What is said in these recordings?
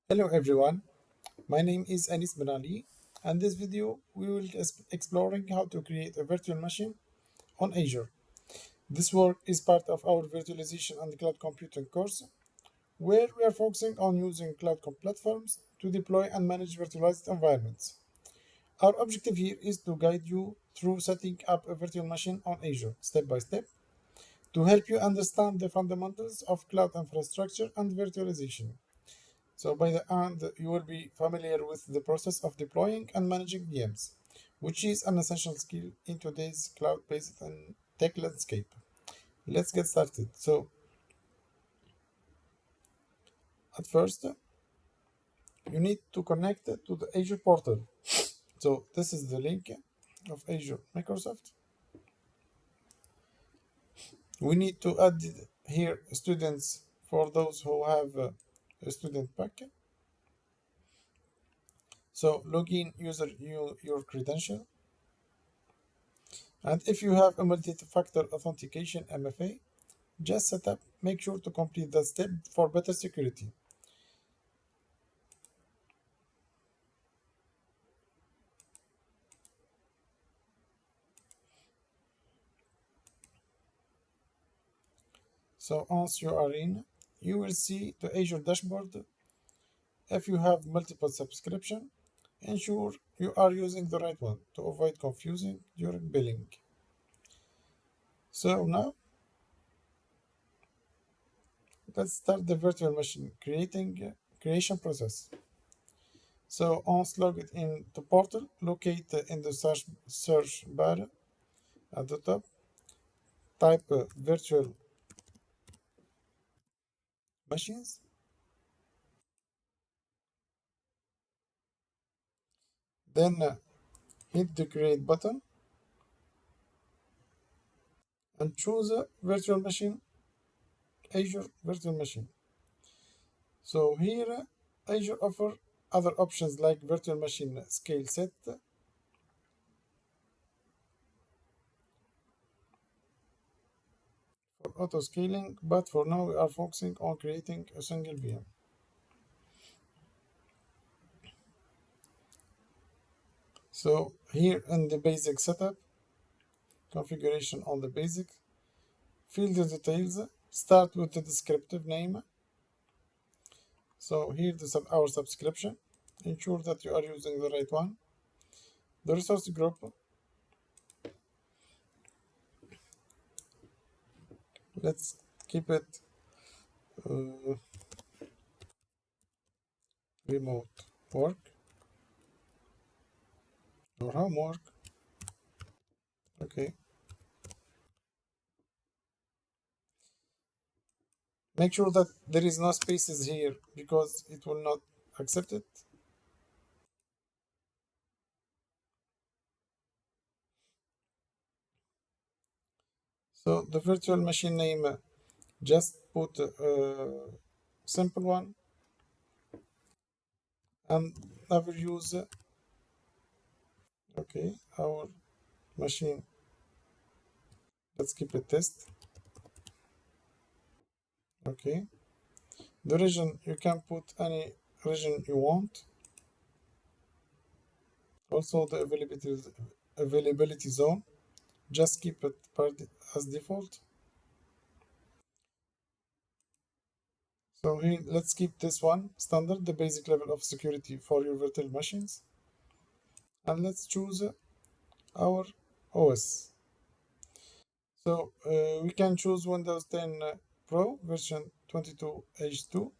Hello everyone, my name is Anis Ben Ali, and this video we will exploring how to create a virtual machine on Azure. This work is part of our virtualization and cloud computing course, where we are focusing on using platforms to deploy and manage virtualized environments. Our objective here is to guide you through setting up a virtual machine on Azure step by step to help you understand the fundamentals of cloud infrastructure and virtualization. So by the end, you will be familiar with the process of deploying and managing VMs, which is an essential skill in today's cloud-based and tech landscape. Let's get started. So at first, you need to connect to the Azure portal. So this is the link of Azure Microsoft. We need to add here students for those who have a student pack. So login user your credential. And if you have a multi-factor authentication MFA, just set up, make sure to complete that step for better security. So once you are in, you will see the Azure dashboard. If you have multiple subscription, ensure you are using the right one to avoid confusing during billing. So now let's start the virtual machine creation process. So once logged in the portal, locate in the search bar at the top, type virtual machines, then hit the create button and choose a virtual machine, Azure virtual machine. So here Azure offer other options like virtual machine scale set for auto scaling, but for now we are focusing on creating a single VM. So here in the basic setup, configuration on the basic, fill the details, start with the descriptive name. So here our subscription, ensure that you are using the right one. The resource group, let's keep it uh, remote work or homework. Okay. Make sure that there is no spaces here because it will not accept it. So the virtual machine name, just put a simple one and never use, okay, our machine. Let's keep it test. Okay. The region, you can put any region you want. Also the availability zone, just keep it as default. So here, let's keep this one standard, the basic level of security for your virtual machines. And let's choose our OS. So we can choose Windows 10 Pro version 22H2.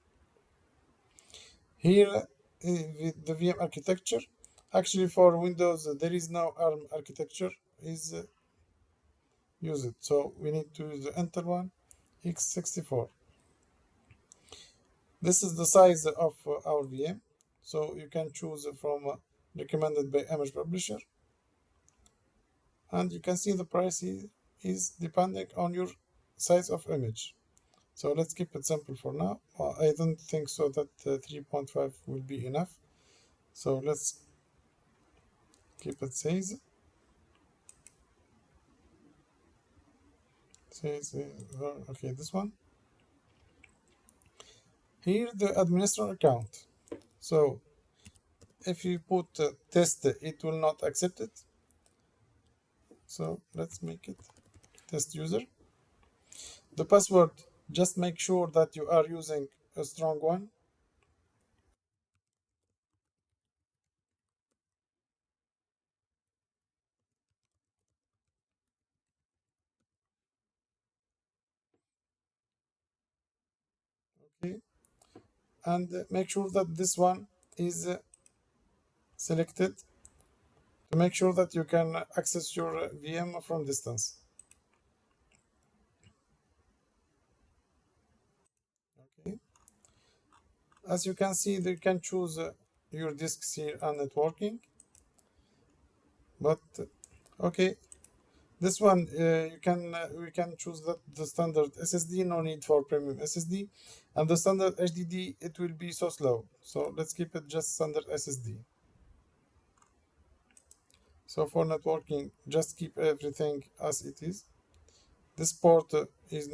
Here with the VM architecture. Actually for Windows there is no ARM architecture is used. So we need to use the Intel one, x64. This is the size of our VM. So you can choose from recommended by image publisher. And you can see the price is depending on your size of image. So let's keep it simple for now. I don't think so that 3.5 will be enough. So let's keep it okay, this one. Here the administrator account. So if you put test, it will not accept it. So let's make it test user. The password, just make sure that you are using a strong one. Okay, and make sure that this one is selected to make sure that you can access your VM from distance. Okay, as you can see, you can choose your disks here and networking, but okay, this one you can we can choose that the standard SSD, no need for premium SSD, and the standard HDD, it will be so slow. So let's keep it just standard SSD. So for networking, just keep everything as it is. This port is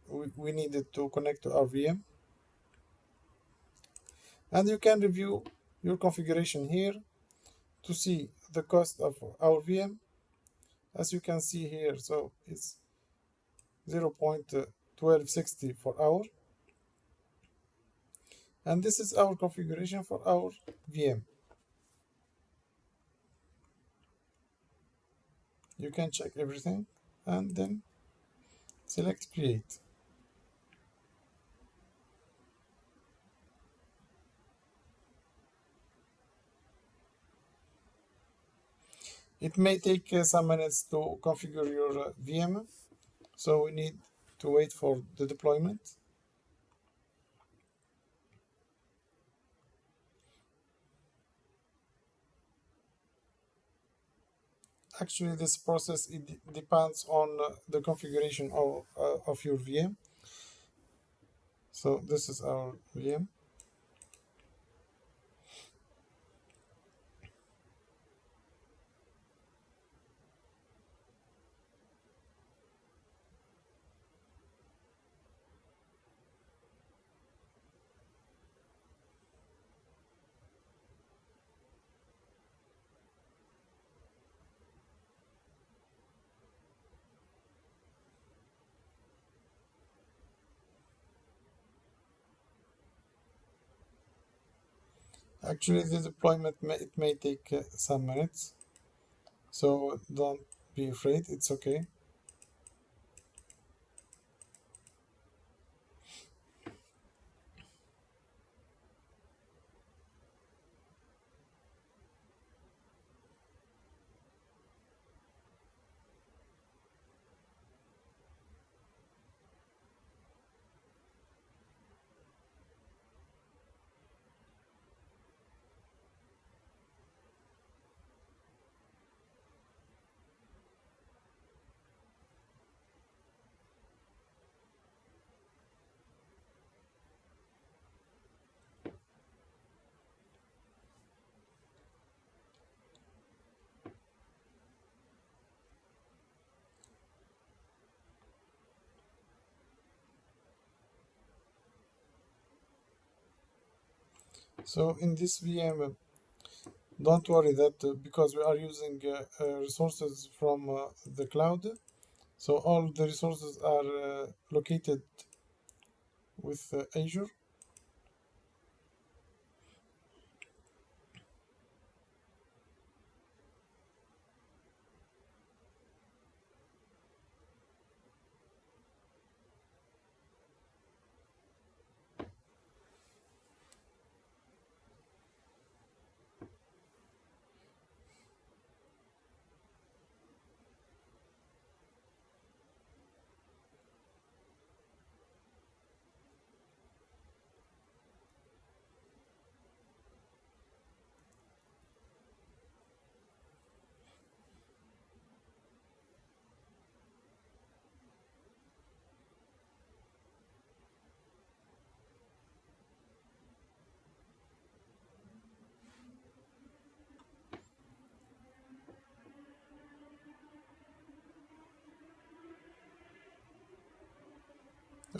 we need it to connect to our VM, and you can review your configuration here to see the cost of our VM. As you can see here, so it's 0.1260 for hour, and this is our configuration for our VM. You can check everything and then select create. It may take some minutes to configure your VM, so we need to wait for the deployment. Actually, this process, it depends on the configuration of your VM. So this is our VM. Actually, the deployment it may take some minutes, so don't be afraid. It's okay. So in this VM, don't worry that because we are using resources from the cloud, so all the resources are located with Azure.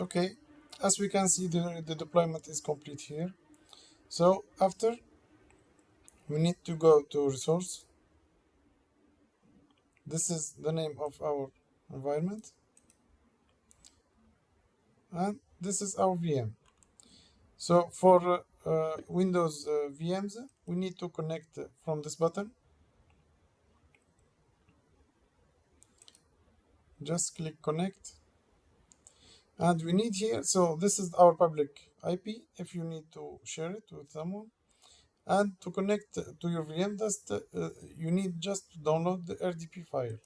Okay, as we can see, the deployment is complete here. So after, we need to go to resource. This is the name of our environment, and this is our VM. So for Windows VMs, we need to connect from this button. Just click connect, and we need here, so this is our public IP if you need to share it with someone. And to connect to your VM, you need just to download the RDP file.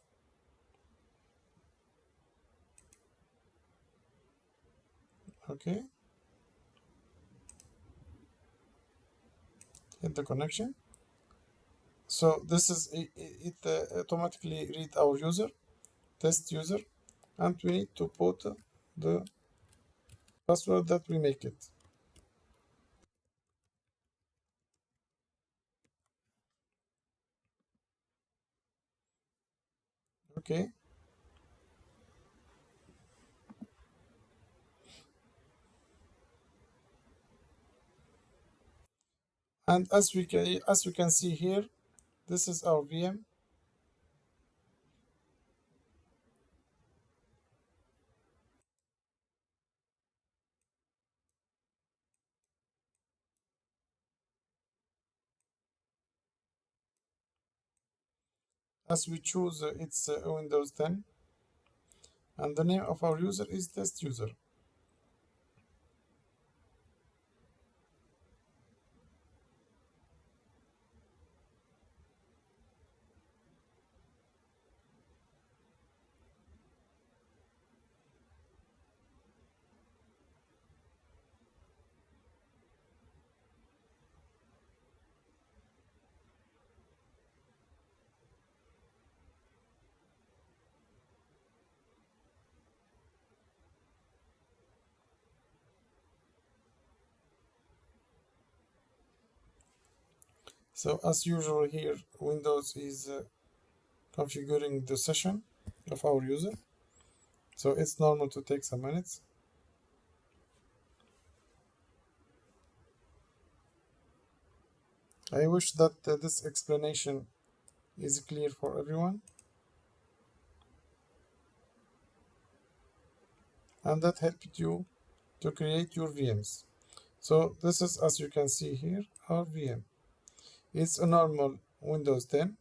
Okay, hit the connection. So this is it automatically read our user, test user, and we need to put the password that we make it. Okay, and as we can see here, this is our VM. As we choose, it's Windows 10, and the name of our user is test user. So as usual here, Windows is configuring the session of our user. So it's normal to take some minutes. I wish that this explanation is clear for everyone, and that helped you to create your VMs. So this is, as you can see here, our VM. It's a normal Windows 10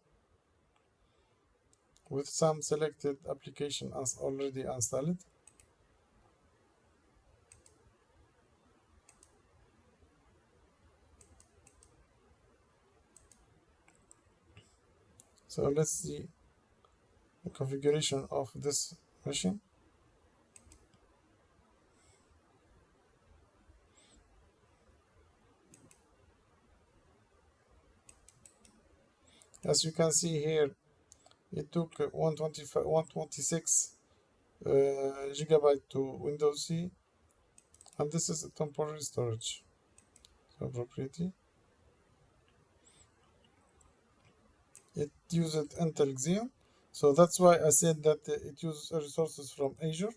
with some selected application as already installed. So let's see the configuration of this machine. As you can see here, it took 126 gigabyte to Windows C, and this is a temporary storage. So property, it used Intel Xeon, so that's why I said that it uses resources from Azure,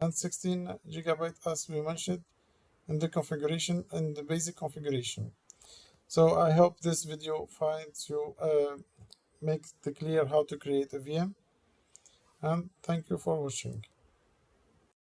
and 16 gigabyte as we mentioned in the configuration and the basic configuration. So I hope this video finds you make it clear how to create a VM, and thank you for watching.